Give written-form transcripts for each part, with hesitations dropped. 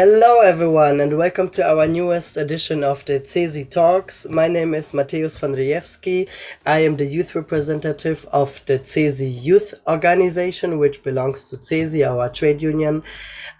Hello, everyone, and welcome to our newest edition of the CESI Talks. My name is Mateusz Wandrzejewski. I am the youth representative of the CESI Youth Organization, which belongs to CESI, our trade union.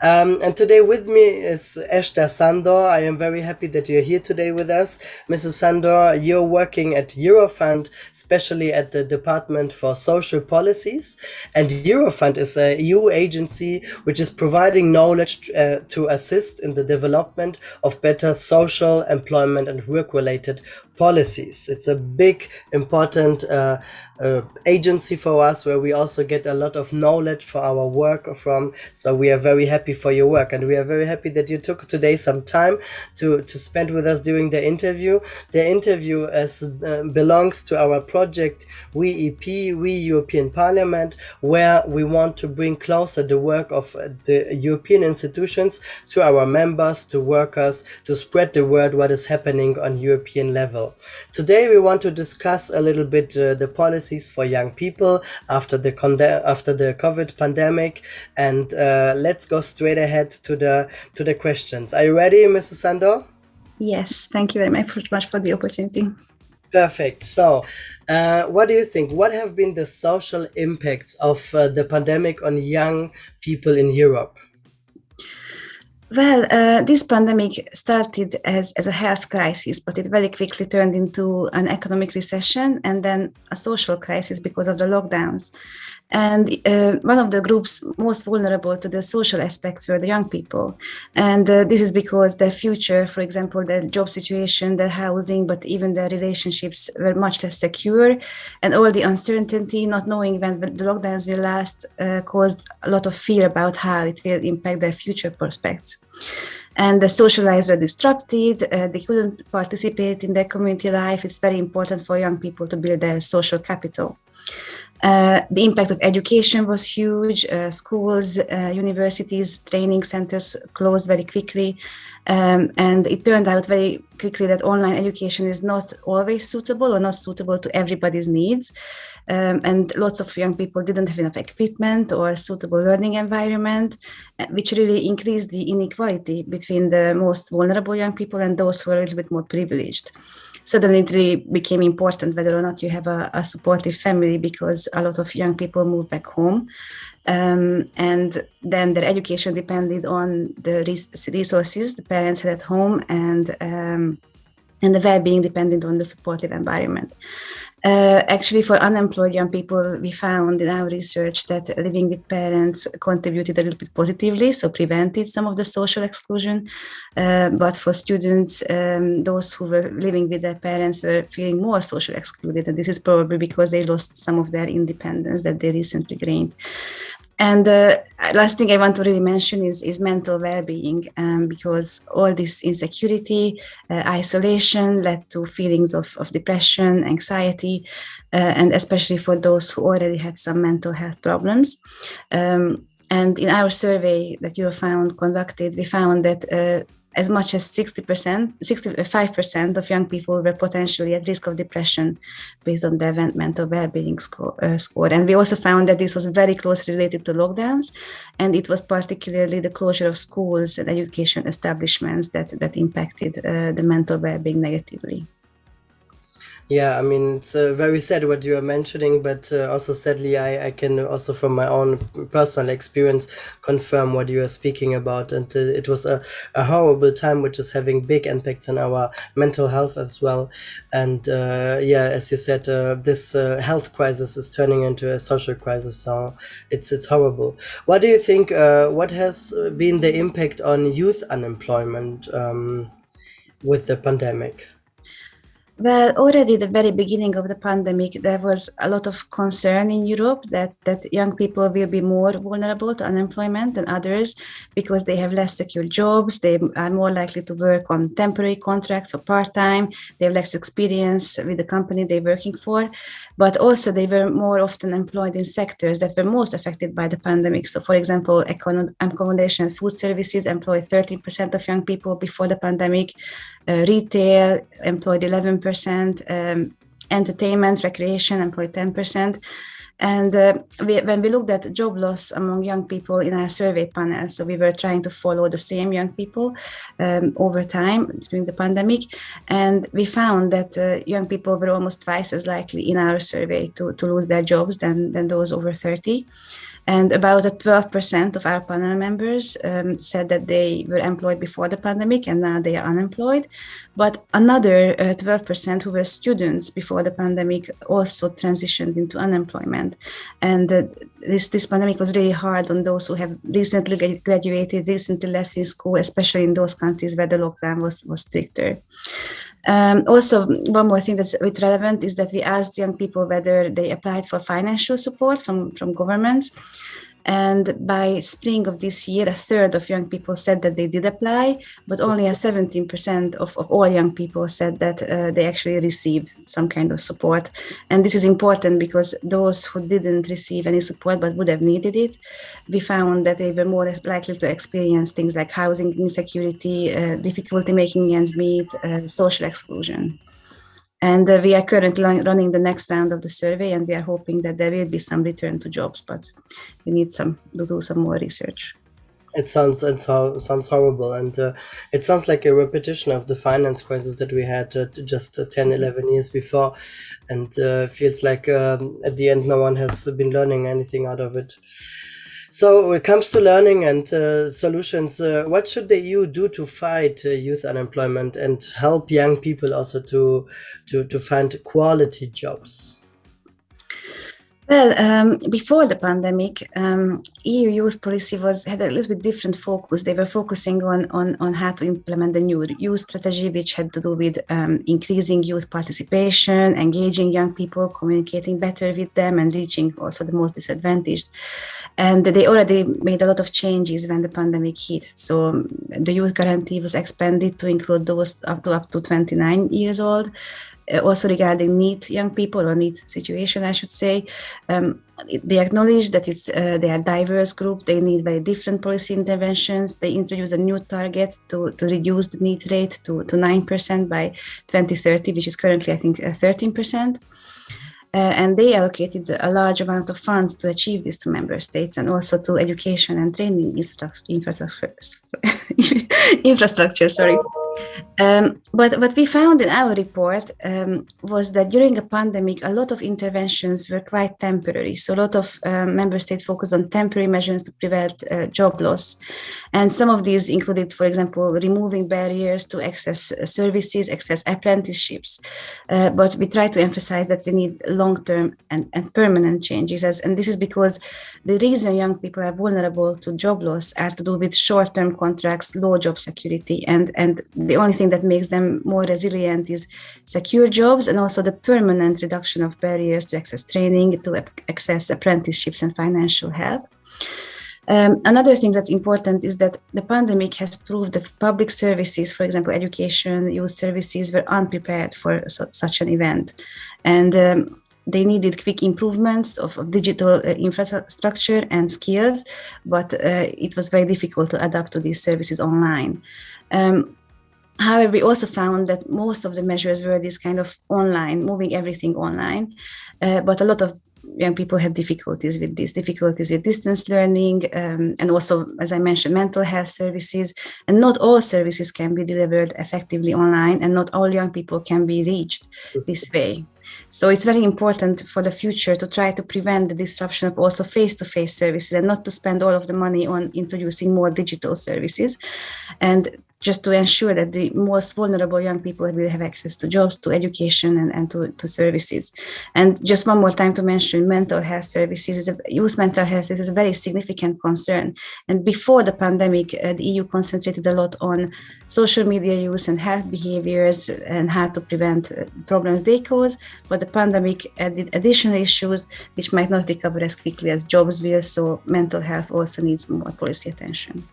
And today with me is Eszter Sandor. I am very happy that you're here today with us. Mrs. Sandor, you're working at Eurofound, especially at the Department for Social Policies. And Eurofound is a EU agency which is providing knowledge to assist in the development of better social, employment, and work-related policies. It's a big, important agency for us where we also get a lot of knowledge for our work from. So we are very happy for your work, and we are very happy that you took today some time to spend with us during the interview. The interview belongs to our project We EP, We European Parliament, where we want to bring closer the work of the European institutions to our members, to workers, to spread the word what is happening on European level. Today we want to discuss a little bit the policies for young people after the COVID pandemic, and let's go straight ahead to the questions. Are you ready, Mrs. Sandor? Yes, thank you very much for the opportunity. Perfect. So, what do you think? What have been the social impacts of the pandemic on young people in Europe? Well, this pandemic started as a health crisis, but it very quickly turned into an economic recession and then a social crisis because of the lockdowns. And one of the groups most vulnerable to the social aspects were the young people. And this is because their future, for example, their job situation, their housing, but even their relationships were much less secure. And all the uncertainty, not knowing when the lockdowns will last, caused a lot of fear about how it will impact their future prospects. And the social lives were disrupted, they couldn't participate in their community life. It's very important for young people to build their social capital. The impact of education was huge. Schools, universities, training centers closed very quickly. And it turned out very quickly that online education is not always suitable or not suitable to everybody's needs. And lots of young people didn't have enough equipment or suitable learning environment, which really increased the inequality between the most vulnerable young people and those who are a little bit more privileged. Suddenly it really became important whether or not you have a supportive family, because a lot of young people moved back home. And then their education depended on the resources the parents had at home, and the well-being depended on the supportive environment. Actually, for unemployed young people, we found in our research that living with parents contributed a little bit positively, so prevented some of the social exclusion. But for students, those who were living with their parents were feeling more socially excluded, and this is probably because they lost some of their independence that they recently gained. And last thing I want to really mention is mental well-being, because all this insecurity, isolation led to feelings of depression, anxiety, and especially for those who already had some mental health problems. And in our survey that Eurofound conducted, we found that as much as 65% of young people were potentially at risk of depression based on their mental well-being score. And we also found that this was very closely related to lockdowns, and it was particularly the closure of schools and education establishments that impacted the mental well-being negatively. Yeah, I mean, it's very sad what you are mentioning, but also sadly, I can also from my own personal experience confirm what you are speaking about. And it was a horrible time, which is having big impacts on our mental health as well. And yeah, as you said, this health crisis is turning into a social crisis. So it's horrible. What do you think, what has been the impact on youth unemployment with the pandemic? Well, already at the very beginning of the pandemic, there was a lot of concern in Europe that young people will be more vulnerable to unemployment than others because they have less secure jobs, they are more likely to work on temporary contracts or part-time, they have less experience with the company they're working for, but also they were more often employed in sectors that were most affected by the pandemic. So for example, accommodation and food services employed 13% of young people before the pandemic, retail employed 11%, entertainment, recreation employed 10%. And when we looked at job loss among young people in our survey panel, so we were trying to follow the same young people over time during the pandemic, and we found that young people were almost twice as likely in our survey to lose their jobs than those over 30. And about 12% of our panel members said that they were employed before the pandemic and now they are unemployed. But another 12% who were students before the pandemic also transitioned into unemployment. And this pandemic was really hard on those who have recently graduated, recently left in school, especially in those countries where the lockdown was stricter. Also, one more thing that's relevant is that we asked young people whether they applied for financial support from governments. And by spring of this year, a third of young people said that they did apply, but only 17% of all young people said that they actually received some kind of support. And this is important because those who didn't receive any support but would have needed it, we found that they were more likely to experience things like housing insecurity, difficulty making ends meet, social exclusion. And we are currently running the next round of the survey, and we are hoping that there will be some return to jobs, but we need to do some more research. It sounds horrible, and it sounds like a repetition of the finance crisis that we had just 10, 11 years before, and feels like at the end no one has been learning anything out of it. So when it comes to learning and solutions, what should the EU do to fight youth unemployment and help young people also to find quality jobs? Well, before the pandemic, EU youth policy had a little bit different focus. They were focusing on how to implement the new youth strategy, which had to do with increasing youth participation, engaging young people, communicating better with them, and reaching also the most disadvantaged. And they already made a lot of changes when the pandemic hit. So the youth guarantee was expanded to include those up to 29 years old. Also regarding NEET young people or NEET situation, I should say, they acknowledge that they are a diverse group. They need very different policy interventions. They introduced a new target to reduce the NEET rate to 9% by 2030, which is currently, I think, 13%. And they allocated a large amount of funds to achieve this to member states and also to education and training infrastructure. Sorry. But what we found in our report was that during a pandemic, a lot of interventions were quite temporary. So a lot of member states focused on temporary measures to prevent job loss. And some of these included, for example, removing barriers to access services, access apprenticeships. But we try to emphasize that we need long-term and permanent changes. And this is because the reason young people are vulnerable to job loss are to do with short-term contracts, low job security, and the only thing that makes them more resilient is secure jobs and also the permanent reduction of barriers to access training, to access apprenticeships and financial help. Another thing that's important is that the pandemic has proved that public services, for example, education, youth services, were unprepared for such an event. And they needed quick improvements of digital infrastructure and skills, but it was very difficult to adapt to these services online. However, we also found that most of the measures were this kind of online, moving everything online, but a lot of young people had difficulties with distance learning, and also, as I mentioned, mental health services. And not all services can be delivered effectively online, and not all young people can be reached this way. So it's very important for the future to try to prevent the disruption of also face-to-face services and not to spend all of the money on introducing more digital services. And just to ensure that the most vulnerable young people will have access to jobs, to education, and to services. And just one more time to mention mental health services, youth mental health is a very significant concern. And before the pandemic, the EU concentrated a lot on social media use and health behaviors and how to prevent problems they cause. But the pandemic added additional issues which might not recover as quickly as jobs will, so mental health also needs more policy attention.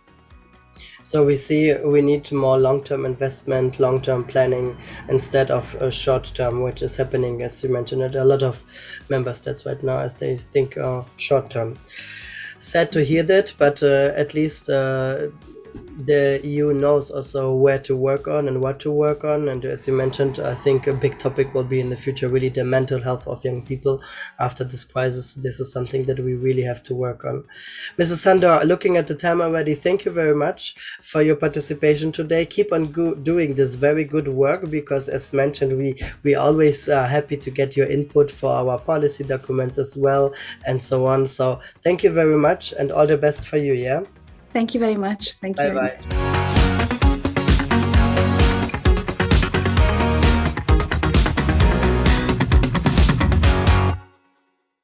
So we see we need more long-term investment, long-term planning instead of short-term, which is happening, as you mentioned, at a lot of member states right now as they think short-term. Sad to hear that, but at least the EU knows also where to work on and what to work on. And as you mentioned, I think a big topic will be in the future really the mental health of young people after this crisis. This is something that we really have to work on. Mrs. Sandor, looking at the time already, thank you very much for your participation today. Keep on doing this very good work, because as mentioned, we always happy to get your input for our policy documents as well, and so on. So thank you very much, and all the best for you. Yeah. Thank you very much. Thank you. Bye bye.